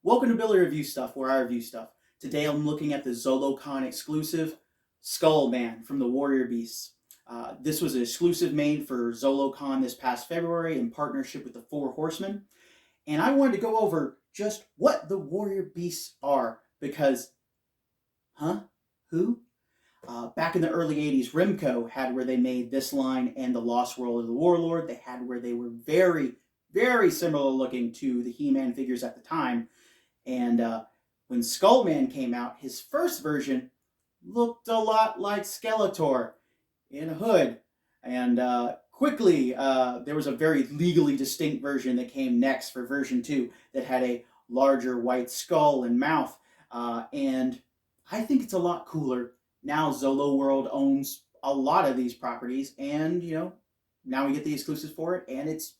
Welcome to Billy Review Stuff, where I review stuff. Today I'm looking at the Zolocon Exclusive Skull Man from the Warrior Beasts. This was an exclusive made for Zolocon this past February in partnership with the Four Horsemen. And I wanted to go over just what the Warrior Beasts are because, who? Back in the early 80s, Rimco had where they made this line and the Lost World of the Warlord. They had where they were very, very similar looking to the He-Man figures at the time. And when Skull Man came out, his first version looked a lot like Skeletor in a hood. And quickly, there was a very legally distinct version that came next for version 2 that had a larger white skull and mouth. And I think it's a lot cooler. Now Zolo World owns a lot of these properties, and now we get the exclusives for it, and it's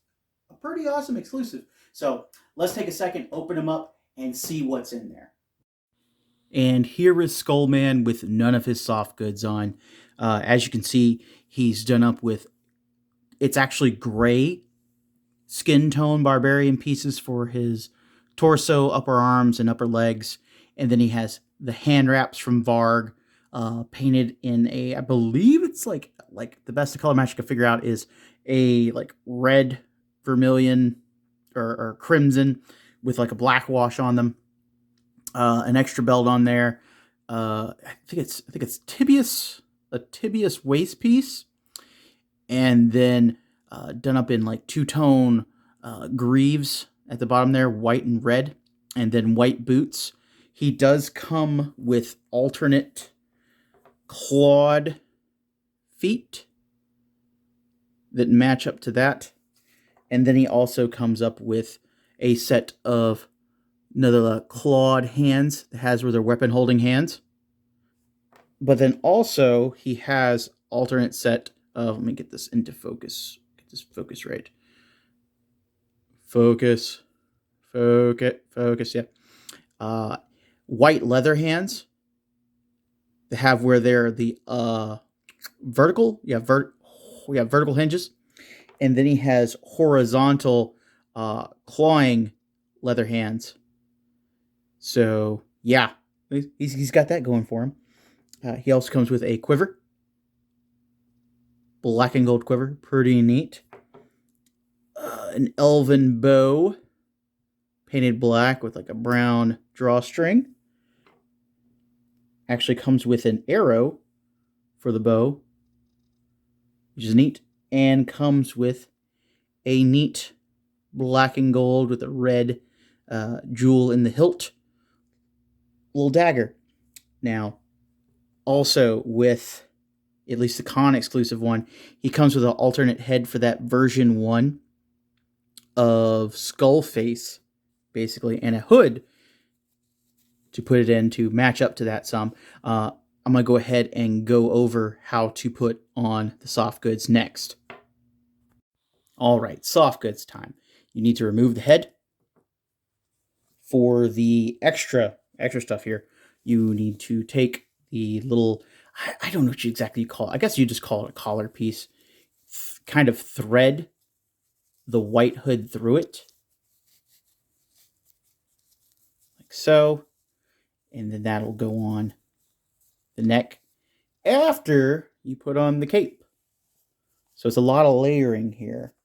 a pretty awesome exclusive. So let's take a second, open them up, and see what's in there. And here is Skull Man with none of his soft goods on. As you can see, he's done up with, it's actually gray skin tone barbarian pieces for his torso, upper arms, and upper legs. And then he has the hand wraps from Varg, painted in a, I believe it's like the best of color match I can figure out is a like red, vermilion, or crimson with like a black wash on them. An extra belt on there. I think it's a tibius waist piece, and then done up in like two-tone greaves at the bottom there, white and red, and then white boots. He does come with alternate clawed feet that match up to that, and then he also comes up with a set of another clawed hands that has where they're weapon holding hands. But then also he has alternate set of, let me get this into focus. Get this focus right. Focus, yeah. White leather hands that have where they're the vertical, we have vertical hinges, and then he has horizontal clawing leather hands. So yeah, he's got that going for him. He also comes with a quiver, black and gold quiver, pretty neat. An elven bow, painted black with like a brown drawstring. Actually comes with an arrow for the bow, which is neat, and comes with a neat black and gold with a red jewel in the hilt little dagger. Now, also with at least the con exclusive one, he comes with an alternate head for that version 1 of Skullface, basically, and a hood to put it in to match up to that some. I'm going to go ahead and go over how to put on the soft goods next. All right, soft goods time. You need to remove the head. For the extra stuff here, you need to take the little, I don't know what you exactly call it. I guess you just call it a collar piece. Kind of thread the white hood through it. Like so. And then that'll go on the neck after you put on the cape. So it's a lot of layering here.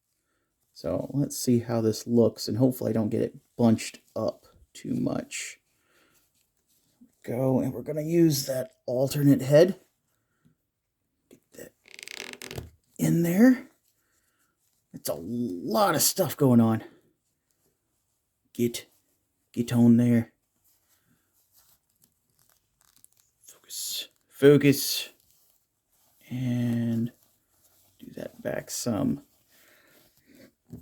So let's see how this looks, and hopefully I don't get it bunched up too much. Go, and we're going to use that alternate head. Get that in there. It's a lot of stuff going on. Get on there. Focus, and do that back some.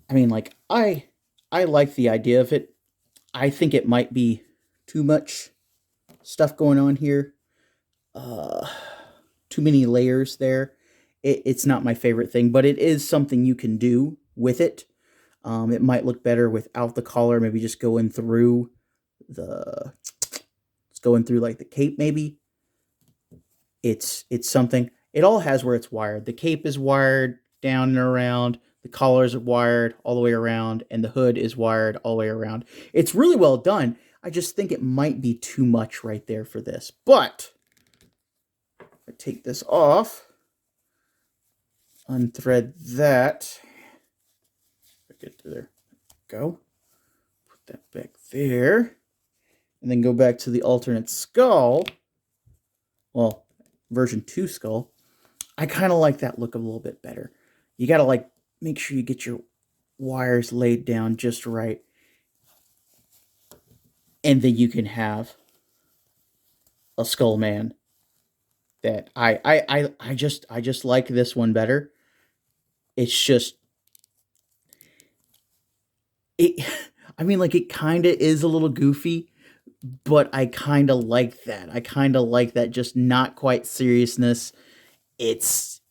I mean, like, I like the idea of it. I think it might be too much stuff going on here. Too many layers there. It's not my favorite thing, but it is something you can do with it. It might look better without the collar, maybe just going through like the cape maybe. It's something. It all has where it's wired. The cape is wired down and around. The collar is wired all the way around, and the hood is wired all the way around. It's really well done. I just think it might be too much right there for this. But I take this off, unthread that. Get to there. Go. Put that back there. And then go back to the alternate skull. Well, version 2 skull. I kind of like that look a little bit better. You got to like make sure you get your wires laid down just right. And then you can have a Skull Man that I just like this one better. It's just I mean, like, it kind of is a little goofy, but I kind of like that. I kind of like that just not quite seriousness. It's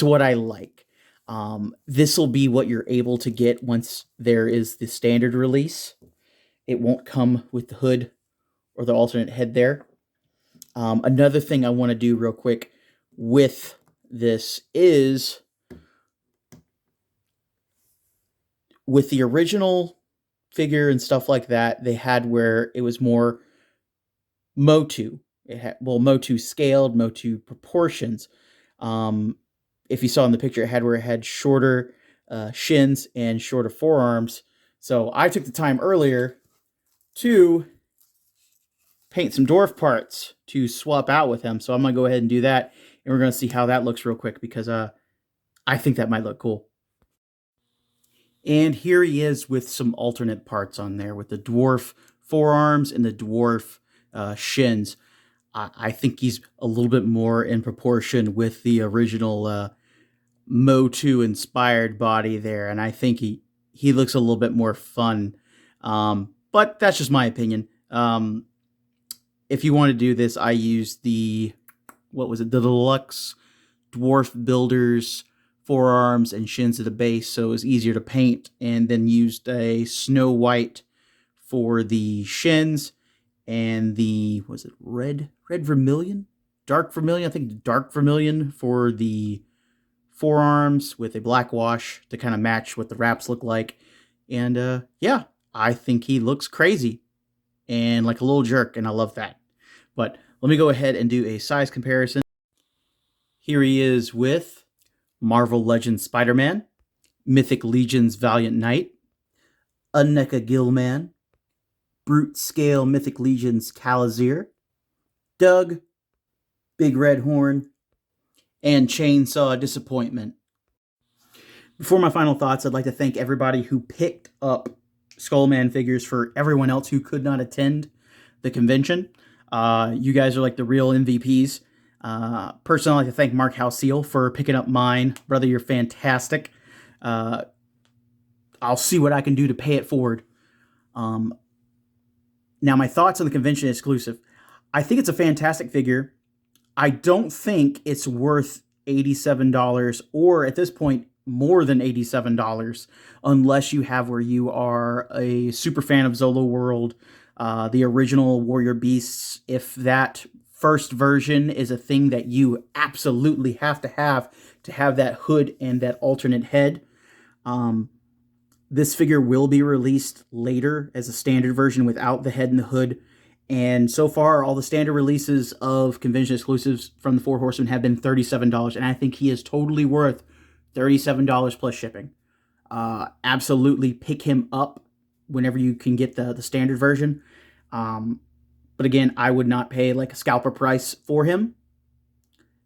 what I like. This will be what you're able to get once there is the standard release. It won't come with the hood or the alternate head there. Another thing I want to do real quick with this is with the original figure and stuff like that, they had where it was more Motu. It had, well, Motu scaled, Motu proportions. If you saw in the picture, it had where it had shorter shins and shorter forearms. So I took the time earlier to paint some dwarf parts to swap out with him. So I'm going to go ahead and do that. And we're going to see how that looks real quick because I think that might look cool. And here he is with some alternate parts on there with the dwarf forearms and the dwarf shins. I think he's a little bit more in proportion with the original Motu inspired body there. And I think he looks a little bit more fun. But that's just my opinion. If you want to do this, I used the Deluxe Dwarf Builders forearms and shins at the base, so it was easier to paint, and then used a Snow White for the shins and the, was it red vermilion? Dark vermilion, I think dark vermilion for the forearms with a black wash to kind of match what the wraps look like. And yeah, I think he looks crazy and like a little jerk, and I love that. But let me go ahead and do a size comparison. Here he is with Marvel Legends Spider-Man, Mythic Legion's Valiant Knight, Uneka Gillman, Brute Scale Mythic Legion's Calazir, Doug, Big Red Horn, and Chainsaw Disappointment. Before my final thoughts, I'd like to thank everybody who picked up Skull Man figures for everyone else who could not attend the convention. You guys are like the real MVPs. Personally, I'd like to thank Mark Halseal for picking up mine. Brother, you're fantastic. I'll see what I can do to pay it forward. Now, my thoughts on the convention exclusive. I think it's a fantastic figure. I don't think it's worth $87 or, at this point, more than $87 unless you have where you are a super fan of Zolo World, the original Warrior Beasts. If that first version is a thing that you absolutely have to have that hood and that alternate head. This figure will be released later as a standard version without the head and the hood. And so far, all the standard releases of convention exclusives from the Four Horsemen have been $37. And I think he is totally worth $37 plus shipping. Absolutely pick him up whenever you can get the standard version. But again, I would not pay like a scalper price for him.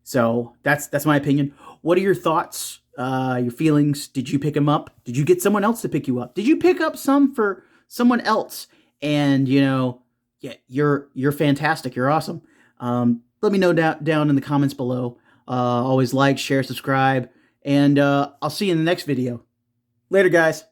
So that's my opinion. What are your thoughts? Your feelings? Did you pick him up? Did you get someone else to pick you up? Did you pick up some for someone else? And you know, yeah, you're fantastic. You're awesome. Let me know down in the comments below. Always like, share, subscribe, and I'll see you in the next video. Later, guys.